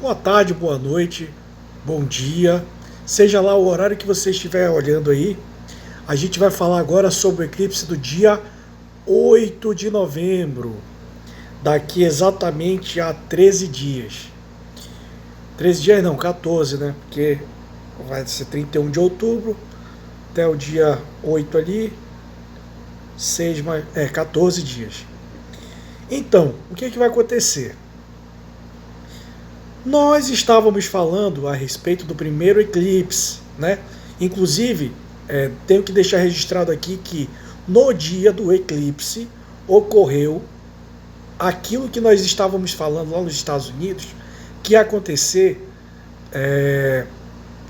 boa tarde, boa noite, bom dia, seja lá o horário que você estiver olhando aí. A gente vai falar agora sobre o eclipse do dia 8 de novembro, daqui exatamente a 13 dias. 13 dias não, 14, né? Porque vai ser 31 de outubro até o dia 8 ali, 14 dias. Então, o que vai acontecer? Nós estávamos falando a respeito do primeiro eclipse, né? Inclusive, tenho que deixar registrado aqui que no dia do eclipse ocorreu aquilo que nós estávamos falando lá nos Estados Unidos, que ia acontecer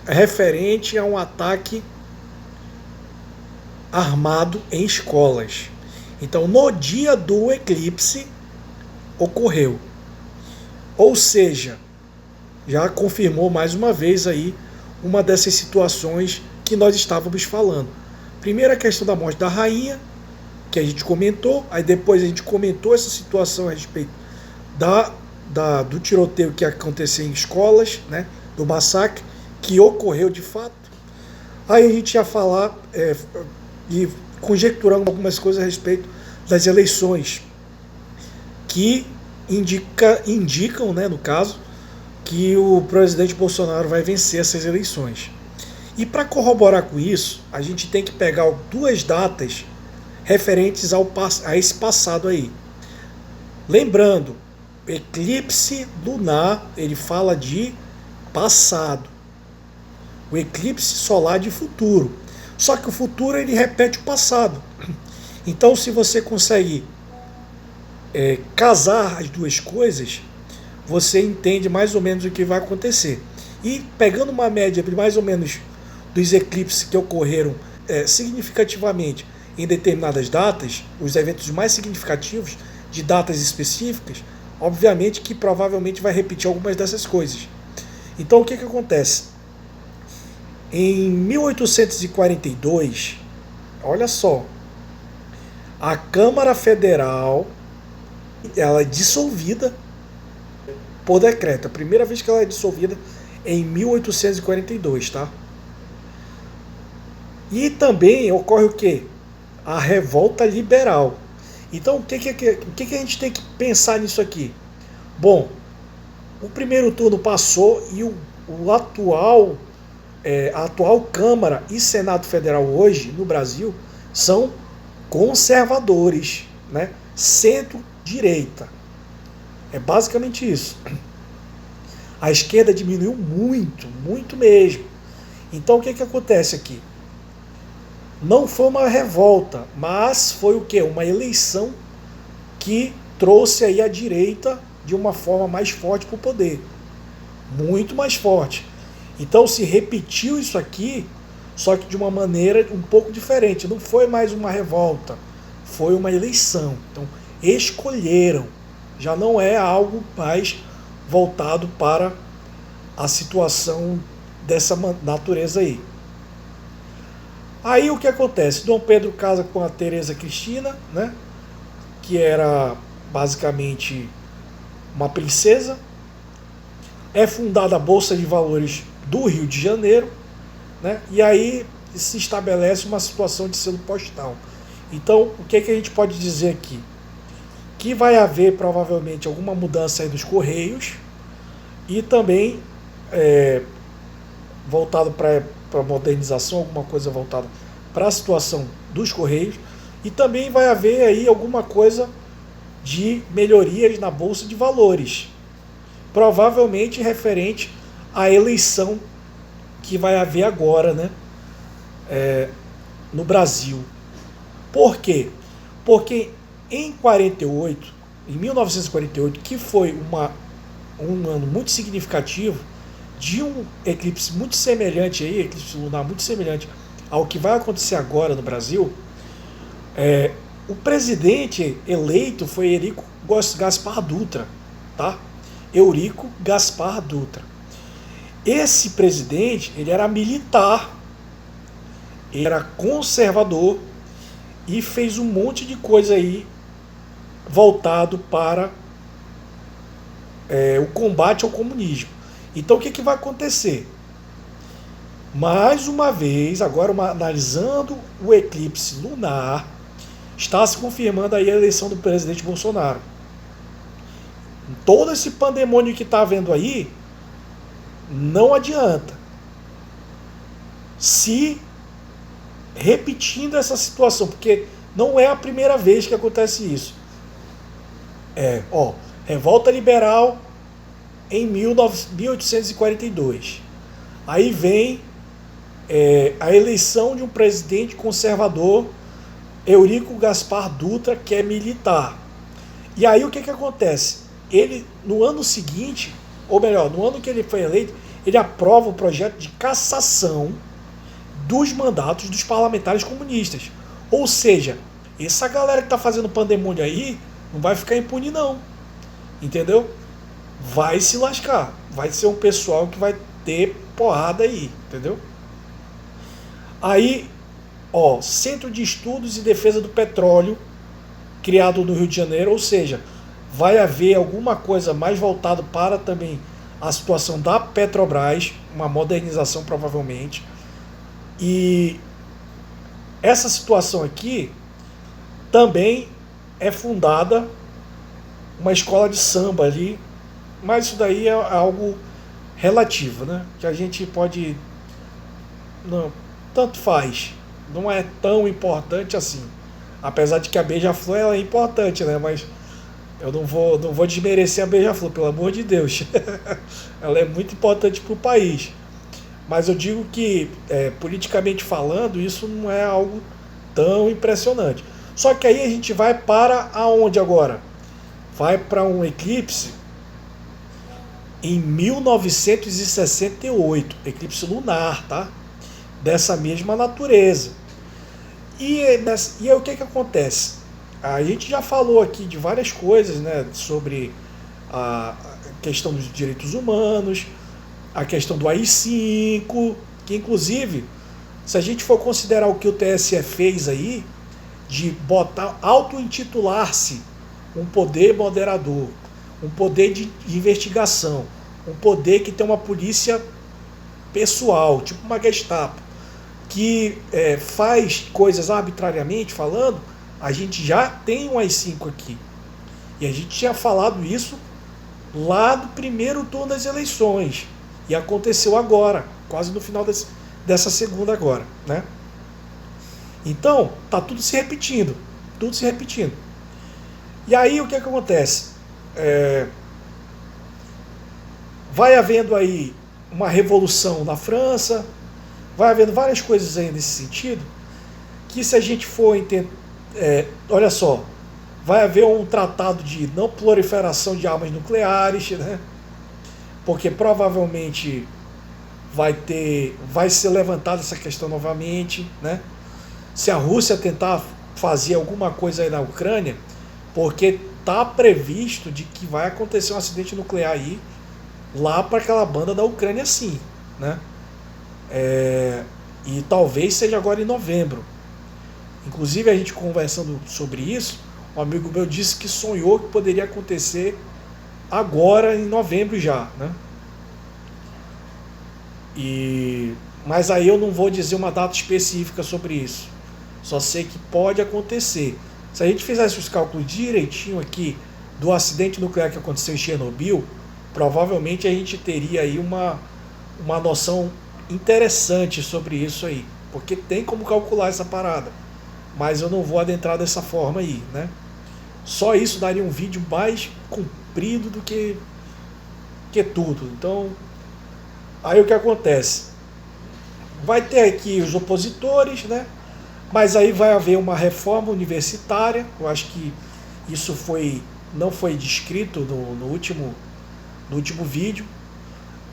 referente a um ataque armado em escolas. Então, no dia do eclipse ocorreu. Ou seja, já confirmou mais uma vez aí uma dessas situações que nós estávamos falando. Primeiro a questão da morte da rainha, que a gente comentou, aí depois a gente comentou essa situação a respeito do tiroteio que aconteceu em escolas, né, do massacre, que ocorreu de fato. Aí a gente ia falar e conjecturando algumas coisas a respeito das eleições, que indicam, né, no caso, que o presidente Bolsonaro vai vencer essas eleições. E para corroborar com isso, a gente tem que pegar duas datas referentes a esse passado aí. Lembrando, eclipse lunar, ele fala de passado. O eclipse solar de futuro. Só que o futuro ele repete o passado. Então, se você consegue casar as duas coisas, você entende mais ou menos o que vai acontecer. E pegando uma média de mais ou menos dos eclipses que ocorreram significativamente em determinadas datas, os eventos mais significativos de datas específicas, obviamente que provavelmente vai repetir algumas dessas coisas. Então o que acontece? Em 1842, olha só, a Câmara Federal ela é dissolvida por decreto. A primeira vez que ela é dissolvida é em 1842, tá? E também ocorre o quê? A revolta liberal. Então, o que a gente tem que pensar nisso aqui? Bom, o primeiro turno passou e a atual Câmara e Senado Federal hoje, no Brasil, são conservadores, né? Centro-direita. É basicamente isso. A esquerda diminuiu muito, muito mesmo. Então o que acontece aqui? Não foi uma revolta, mas foi o quê? Uma eleição que trouxe aí a direita de uma forma mais forte para o poder. Muito mais forte. Então se repetiu isso aqui, só que de uma maneira um pouco diferente. Não foi mais uma revolta, foi uma eleição. Então escolheram. Já não é algo mais voltado para a situação dessa natureza aí. Aí o que acontece? Dom Pedro casa com a Teresa Cristina, né, que era basicamente uma princesa. É fundada a Bolsa de Valores do Rio de Janeiro, né, e aí se estabelece uma situação de selo postal. Então, o que a gente pode dizer aqui? Que vai haver provavelmente alguma mudança aí dos Correios e também voltado para a modernização, alguma coisa voltada para a situação dos Correios, e também vai haver aí alguma coisa de melhorias na Bolsa de Valores, provavelmente referente à eleição que vai haver agora, né, no Brasil. Por quê? Porque em 1948, que foi um ano muito significativo, de um eclipse muito semelhante aí, eclipse lunar muito semelhante ao que vai acontecer agora no Brasil, o presidente eleito foi Eurico Gaspar Dutra, tá? Eurico Gaspar Dutra. Esse presidente, ele era militar, ele era conservador e fez um monte de coisa aí voltado para o combate ao comunismo. Então o que vai acontecer? Mais uma vez, agora analisando o eclipse lunar, está se confirmando aí a eleição do presidente Bolsonaro. Todo esse pandemônio que está havendo aí, não adianta. Se repetindo essa situação, porque não é a primeira vez que acontece isso. Revolta liberal em 1842. Aí vem a eleição de um presidente conservador, Eurico Gaspar Dutra, que é militar. E aí o que acontece? Ele, no ano seguinte, ou melhor, no ano que ele foi eleito, ele aprova o projeto de cassação dos mandatos dos parlamentares comunistas. Ou seja, essa galera que está fazendo pandemônio aí não vai ficar impune não. Entendeu? Vai se lascar. Vai ser um pessoal que vai ter porrada aí. Entendeu? Aí, Centro de Estudos e Defesa do Petróleo, criado no Rio de Janeiro, ou seja, vai haver alguma coisa mais voltada para também a situação da Petrobras, uma modernização provavelmente. E essa situação aqui também é fundada uma escola de samba ali, mas isso daí é algo relativo, né? Que a gente pode... Não, tanto faz, não é tão importante assim. Apesar de que a Beija-Flor ela é importante, né? Mas eu não vou desmerecer a Beija-Flor, pelo amor de Deus. Ela é muito importante para o país. Mas eu digo que, politicamente falando, isso não é algo tão impressionante. Só que aí a gente vai para aonde agora? Vai para um eclipse em 1968, eclipse lunar, tá? Dessa mesma natureza. E aí o que acontece? A gente já falou aqui de várias coisas, né, sobre a questão dos direitos humanos, a questão do AI-5, que inclusive, se a gente for considerar o que o TSE fez aí, de botar, auto-intitular-se um poder moderador, um poder de investigação, um poder que tem uma polícia pessoal, tipo uma Gestapo, que faz coisas arbitrariamente falando, a gente já tem um AI-5 aqui. E a gente tinha falado isso lá do primeiro turno das eleições. E aconteceu agora, quase no final dessa segunda agora, né? Então, tá tudo se repetindo. Tudo se repetindo. E aí o que acontece? Vai havendo aí uma revolução na França, vai havendo várias coisas aí nesse sentido, que se a gente for entender... olha só, vai haver um tratado de não proliferação de armas nucleares, né? Porque provavelmente vai ser levantada essa questão novamente, né? Se a Rússia tentar fazer alguma coisa aí na Ucrânia, porque está previsto de que vai acontecer um acidente nuclear aí, lá para aquela banda da Ucrânia sim, né? E talvez seja agora em novembro. Inclusive a gente conversando sobre isso, um amigo meu disse que sonhou que poderia acontecer agora em novembro já, né? Mas aí eu não vou dizer uma data específica sobre isso. Só sei que pode acontecer. Se a gente fizesse os cálculos direitinho aqui do acidente nuclear que aconteceu em Chernobyl, provavelmente a gente teria aí uma noção interessante sobre isso aí. Porque tem como calcular essa parada. Mas eu não vou adentrar dessa forma aí, né? Só isso daria um vídeo mais comprido do que tudo. Então, aí o que acontece? Vai ter aqui os opositores, né? Mas aí vai haver uma reforma universitária. Eu acho que isso não foi descrito no último vídeo.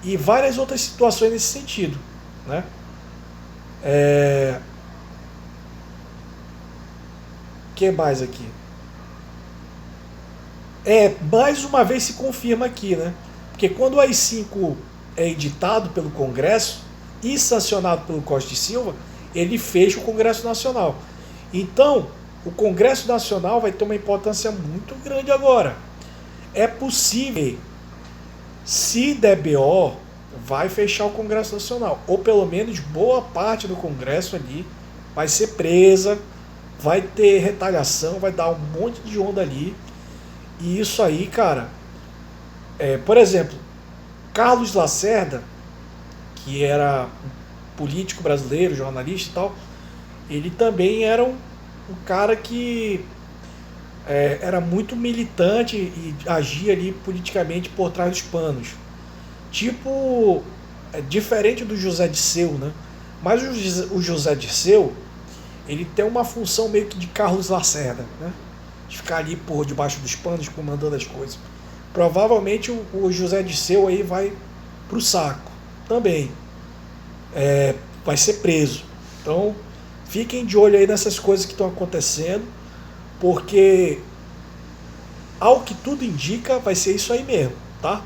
E várias outras situações nesse sentido, né? Que mais aqui? Mais uma vez se confirma aqui, né? Porque quando o AI-5 é editado pelo Congresso e sancionado pelo Costa e Silva, ele fecha o Congresso Nacional. Então, o Congresso Nacional vai ter uma importância muito grande agora. É possível, se der BO, vai fechar o Congresso Nacional. Ou pelo menos boa parte do Congresso ali vai ser presa, vai ter retaliação, vai dar um monte de onda ali. E isso aí, cara, por exemplo, Carlos Lacerda, que era um político brasileiro, jornalista e tal, ele também era um cara que era muito militante e agia ali politicamente por trás dos panos. Tipo, diferente do José Dirceu, né? Mas o José Dirceu, ele tem uma função meio que de Carlos Lacerda, né? De ficar ali por debaixo dos panos, comandando as coisas. Provavelmente o José Dirceu aí vai pro saco também. Vai ser preso. Então, fiquem de olho aí nessas coisas que estão acontecendo, porque, ao que tudo indica, vai ser isso aí mesmo, tá?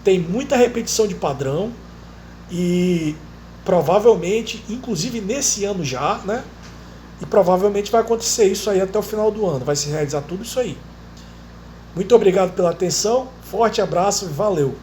Tem muita repetição de padrão e provavelmente, inclusive nesse ano já, né? E provavelmente vai acontecer isso aí até o final do ano. Vai se realizar tudo isso aí. Muito obrigado pela atenção, forte abraço e valeu!